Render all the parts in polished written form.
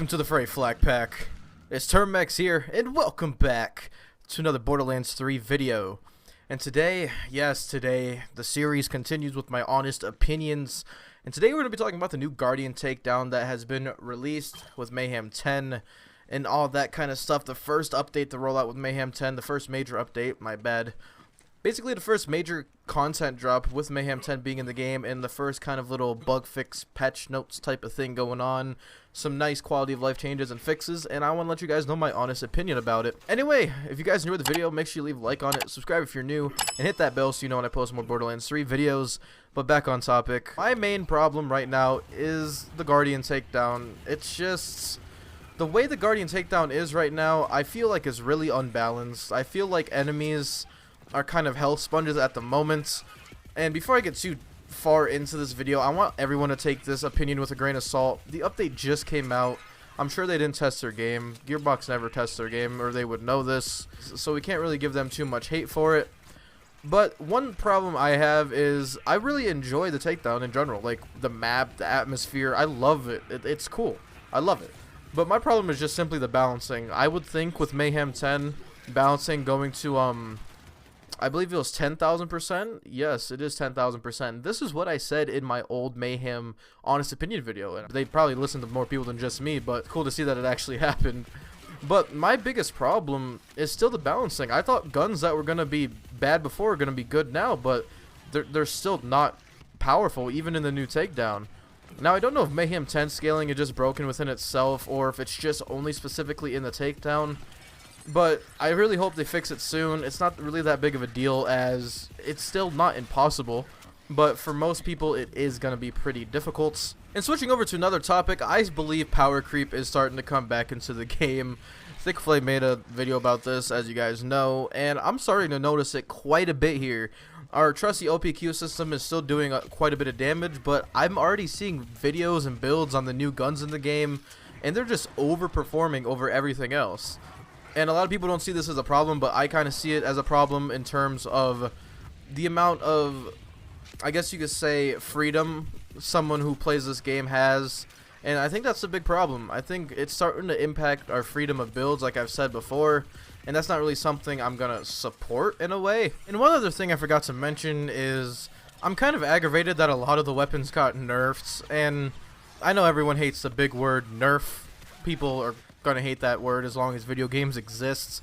To the fray, Flak Pack. It's Termex here, and welcome back to another Borderlands 3 video. And today, yes, today, the series continues with my honest opinions. And today we're going to be talking about the new Guardiantakedown that has been released with Mayhem 10 and all that kind of stuff. The first update to roll out with Mayhem 10, the first major update, my bad. Basically the first major content drop with Mayhem 10 being in the game, and the first kind of little bug fix patch notes type of thing going on. Some nice quality of life changes and fixes, and I want to let you guys know my honest opinion about it. Anyway, if you guys enjoyed the video, make sure you leave a like on it, subscribe if you're new, and hit that bell so you know when I post more Borderlands 3 videos. But back on topic, my main problem right now is the Guardiantakedown. It's just the way the Guardiantakedown is right now, I feel like is really unbalanced. I feel like enemies are kind of health sponges at the moment. And before I get too far into this video, I want everyone to take this opinion with a grain of salt. The update just came out. I'm sure they didn't test their game. Gearbox never tests their game, or they would know this, so we can't really give them too much hate for it. But one problem I have is I really enjoy the takedown in general. Like the map, the atmosphere, I love it. It's cool. I love it. But my problem is just simply the balancing. I would think with Mayhem 10 balancing going to I believe it was 10,000%. Yes, it is 10,000%. This is what I said in my old Mayhem honest opinion video, and they probably listened to more people than just me, but cool to see that it actually happened. But my biggest problem is still the balancing. I thought guns that were going to be bad before are going to be good now, but they're still not powerful, even in the new takedown. Now, I don't know if Mayhem 10 scaling is just broken within itself, or if it's just only specifically in the takedown. But I really hope they fix it soon. It's not really that big of a deal, as it's still not impossible, but for most people it is going to be pretty difficult. And switching over to another topic, I believe power creep is starting to come back into the game. Thickflay made a video about this, as you guys know, and I'm starting to notice it quite a bit here. Our trusty OPQ system is still doing quite a bit of damage, but I'm already seeing videos and builds on the new guns in the game, and they're just overperforming over everything else. And a lot of people don't see this as a problem, but I kind of see it as a problem in terms of the amount of, I guess you could say, freedom someone who plays this game has. And I think that's a big problem. I think it's starting to impact our freedom of builds, like I've said before. And that's not really something I'm going to support in a way. And one other thing I forgot to mention is I'm kind of aggravated that a lot of the weapons got nerfed. And I know everyone hates the big word nerf. People are gonna hate that word as long as video games exists,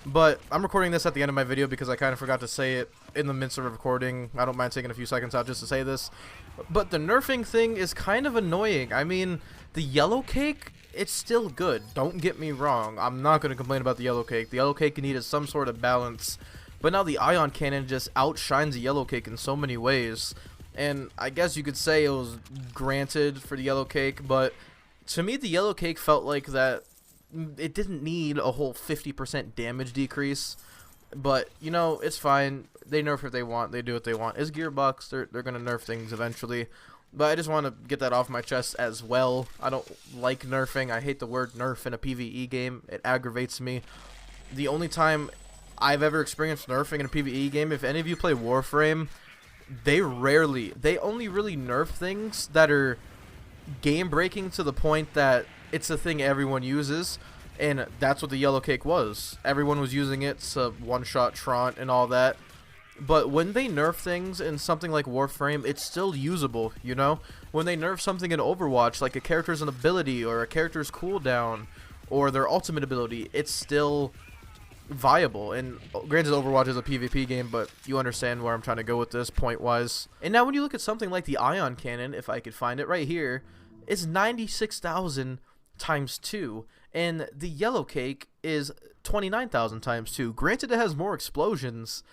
but I'm recording this at the end of my video because I kind of forgot to say it in the midst of recording. I don't mind taking a few seconds out just to say this, but the nerfing thing is kind of annoying. I mean, the yellow cake, it's still good, don't get me wrong. I'm not gonna complain about the yellow cake. The yellow cake needed some sort of balance, but now the ion cannon just outshines the yellow cake in so many ways. And I guess you could say it was granted for the yellow cake, but to me the yellow cake felt like that it didn't need a whole 50% damage decrease. But, you know, it's fine. They nerf what they want. They do what they want. It's Gearbox. They're going to nerf things eventually. But I just want to get that off my chest as well. I don't like nerfing. I hate the word nerf in a PvE game. It aggravates me. The only time I've ever experienced nerfing in a PvE game, if any of you play Warframe, they only really nerf things that are game breaking to the point that it's a thing everyone uses, and that's what the yellow cake was. Everyone was using it to one-shot Trant and all that. But when they nerf things in something like Warframe, it's still usable, you know? When they nerf something in Overwatch, like a character's ability or a character's cooldown or their ultimate ability, it's still viable. And granted, Overwatch is a PvP game, but you understand where I'm trying to go with this point-wise. And now when you look at something like the ion cannon, if I could find it right here, it's 96,000 times 2, and the yellow cake is 29,000 times 2. Granted, it has more explosions.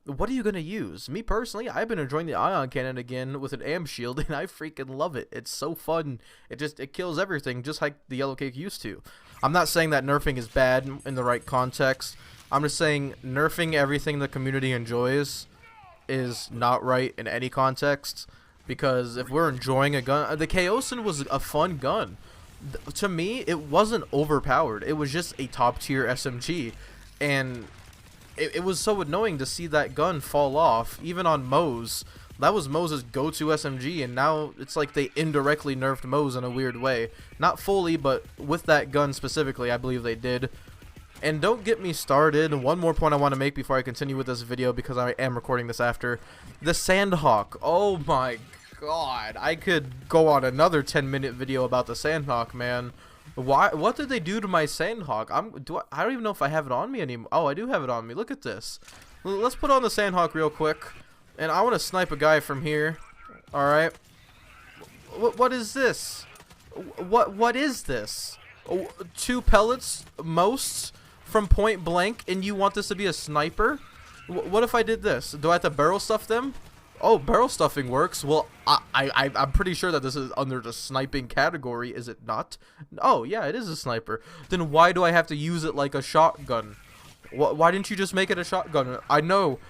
What are you going to use? Me personally, I've been enjoying the ion cannon again with an AM shield, and I freaking love it. It's so fun. It kills everything just like the yellow cake used to. I'm not saying that nerfing is bad in the right context. I'm just saying nerfing everything the community enjoys is not right in any context, because if we're enjoying a gun, the Chaosin was a fun gun. To me, it wasn't overpowered. It was just a top tier SMG, and it was so annoying to see that gun fall off, even on Moe's. That was Mo's go-to SMG, and now it's like they indirectly nerfed Mo's in a weird way. Not fully, but with that gun specifically, I believe they did. And don't get me started. One more point I want to make before I continue with this video, because I am recording this after. The Sandhawk. Oh my god. I could go on another 10-minute video about the Sandhawk, man. Why? What did they do to my Sandhawk? I don't even know if I have it on me anymore. Oh, I do have it on me. Look at this. Let's put on the Sandhawk real quick. And I want to snipe a guy from here. Alright. What is this? What is this? 2 pellets, most, from point blank, and you want this to be a sniper? What if I did this? Do I have to barrel stuff them? Oh, barrel stuffing works. Well, I'm pretty sure that this is under the sniping category, is it not? Oh, yeah, it is a sniper. Then why do I have to use it like a shotgun? Why didn't you just make it a shotgun? I know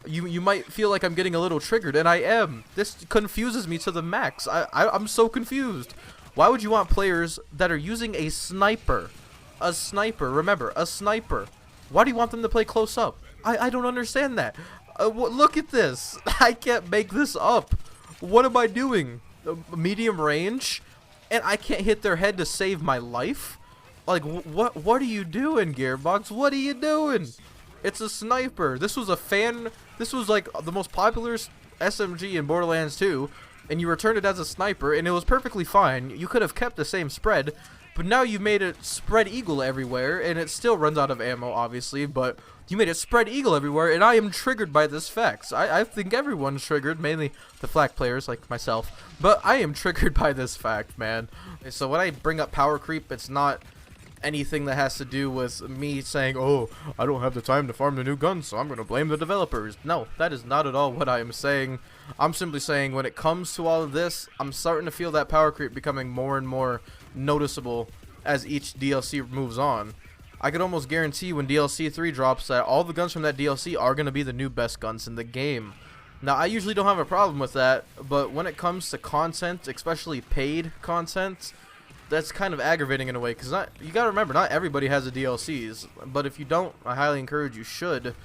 you might feel like I'm getting a little triggered, and I am. This confuses me to the max. I'm so confused. Why would you want players that are using a sniper? A sniper, remember, a sniper. Why do you want them to play close up? I don't understand that. Look at this. I can't make this up. What am I doing? Medium range? And I can't hit their head to save my life? Like, what are you doing, Gearbox? What are you doing? It's a sniper. This was like the most popular SMG in Borderlands 2, and you returned it as a sniper, and it was perfectly fine. You could have kept the same spread, but now you made it spread eagle everywhere, and it still runs out of ammo, obviously, but you made it spread eagle everywhere, and I am triggered by this fact. I think everyone's triggered, mainly the flak players like myself, but I am triggered by this fact, man. So when I bring up power creep, it's not anything that has to do with me saying, oh, I don't have the time to farm the new guns, so I'm going to blame the developers. No, that is not at all what I am saying. I'm simply saying when it comes to all of this, I'm starting to feel that power creep becoming more and more noticeable as each DLC moves on. I could almost guarantee when DLC 3 drops that all the guns from that DLC are going to be the new best guns in the game. Now, I usually don't have a problem with that, but when it comes to content, especially paid content, that's kind of aggravating in a way, because you gotta remember, not everybody has the DLCs, but if you don't, I highly encourage you should.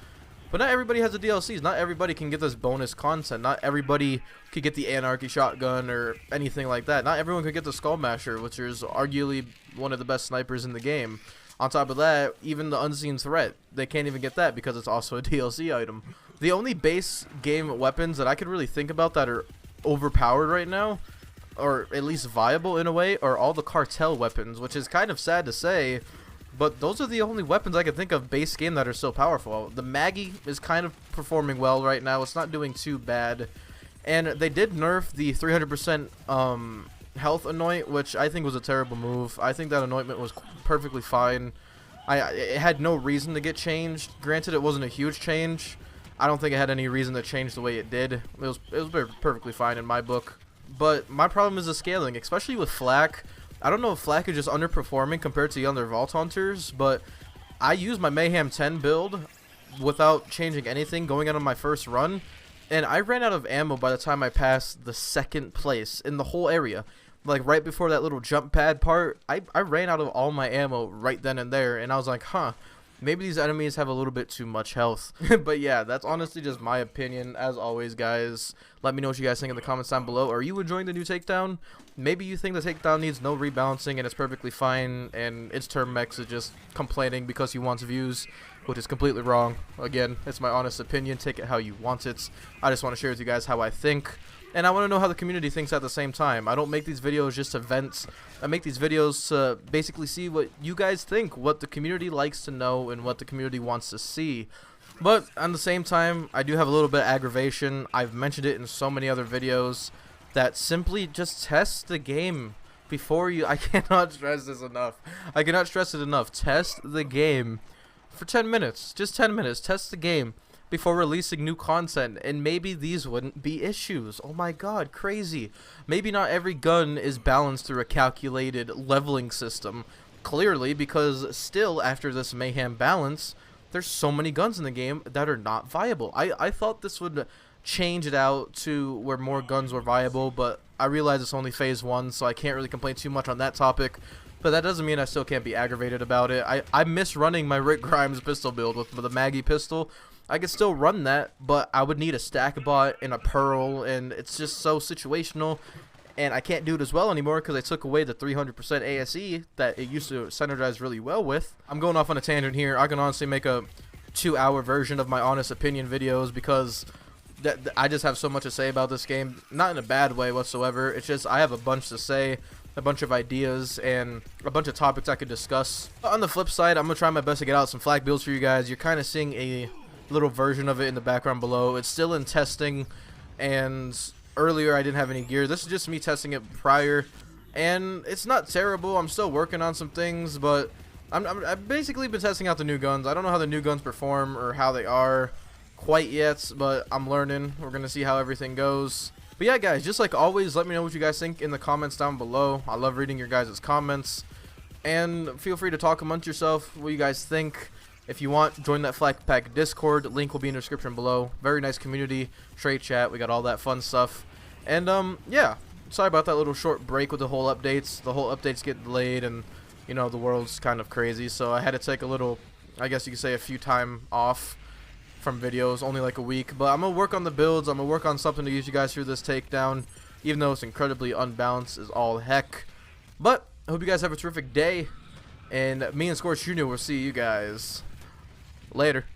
But not everybody has the DLCs. Not everybody can get this bonus content. Not everybody could get the Anarchy shotgun or anything like that. Not everyone could get the Skullmasher, which is arguably one of the best snipers in the game. On top of that, even the Unseen Threat, they can't even get that because it's also a DLC item. The only base game weapons that I could really think about that are overpowered right now, or at least viable in a way, are all the cartel weapons, which is kind of sad to say, but those are the only weapons I can think of base game that are so powerful. The Maggie is kind of performing well right now. It's not doing too bad, and they did nerf the 300% health anoint, which I think was a terrible move. I think that anointment was perfectly fine. It had no reason to get changed. Granted, it wasn't a huge change. I don't think it had any reason to change the way it did. It was perfectly fine in my book. But my problem is the scaling, especially with Flak. I don't know if Flak is just underperforming compared to the other Vault Hunters, but I used my Mayhem 10 build without changing anything going on my first run, and I ran out of ammo by the time I passed the 2nd place in the whole area. Like right before that little jump pad part, I ran out of all my ammo right then and there, and I was like, huh, maybe these enemies have a little bit too much health. But yeah, that's honestly just my opinion. As always, guys, let me know what you guys think in the comments down below. Are you enjoying the new Takedown? Maybe you think the Takedown needs no rebalancing and it's perfectly fine, and its term Mex is just complaining because he wants views, which is completely wrong. Again, it's my honest opinion. Take it how you want it. I just want to share with you guys how I think, and I want to know how the community thinks at the same time. I don't make these videos just to vent. I make these videos to basically see what you guys think, what the community likes to know, and what the community wants to see. But at the same time, I do have a little bit of aggravation. I've mentioned it in so many other videos, that simply just test the game before you... I cannot stress this enough. I cannot stress it enough. Test the game for 10 minutes. Just 10 minutes. Test the game before releasing new content, and maybe these wouldn't be issues. Oh my god, crazy. Maybe not every gun is balanced through a calculated leveling system, clearly, because still, after this Mayhem balance, there's so many guns in the game that are not viable. I thought this would change it out to where more guns were viable, but I realize it's only phase 1, so I can't really complain too much on that topic. But that doesn't mean I still can't be aggravated about it. I miss running my Rick Grimes pistol build with the Maggie pistol. I could still run that, but I would need a stack bot and a pearl, and it's just so situational. And I can't do it as well anymore because I took away the 300% ASE that it used to synergize really well with. I'm going off on a tangent here. I can honestly make a 2-hour version of my honest opinion videos because I just have so much to say about this game. Not in a bad way whatsoever. It's just I have a bunch to say, a bunch of ideas, and a bunch of topics I could discuss. On the flip side, I'm going to try my best to get out some flag builds for you guys. You're kind of seeing a little version of it in the background below. It's still in testing, and earlier I didn't have any gear. This is just me testing it prior, and it's not terrible. I'm still working on some things, but I've basically been testing out the new guns. I don't know how the new guns perform or how they are quite yet, but I'm learning. We're gonna see how everything goes. But yeah, guys, just like always, let me know what you guys think in the comments down below. I love reading your guys' comments, and feel free to talk amongst yourself what you guys think. If you want, join that Flag Pack Discord. Link will be in the description below. Very nice community, trade chat. We got all that fun stuff. And yeah, sorry about that little short break with the whole updates. The whole updates get delayed, and you know the world's kind of crazy. So I had to take a little, I guess you could say, a few time off from videos, only like a week. But I'm gonna work on the builds. I'm gonna work on something to use you guys through this takedown, even though it's incredibly unbalanced as all heck. But I hope you guys have a terrific day, and me and Scorch Jr. will see you guys later.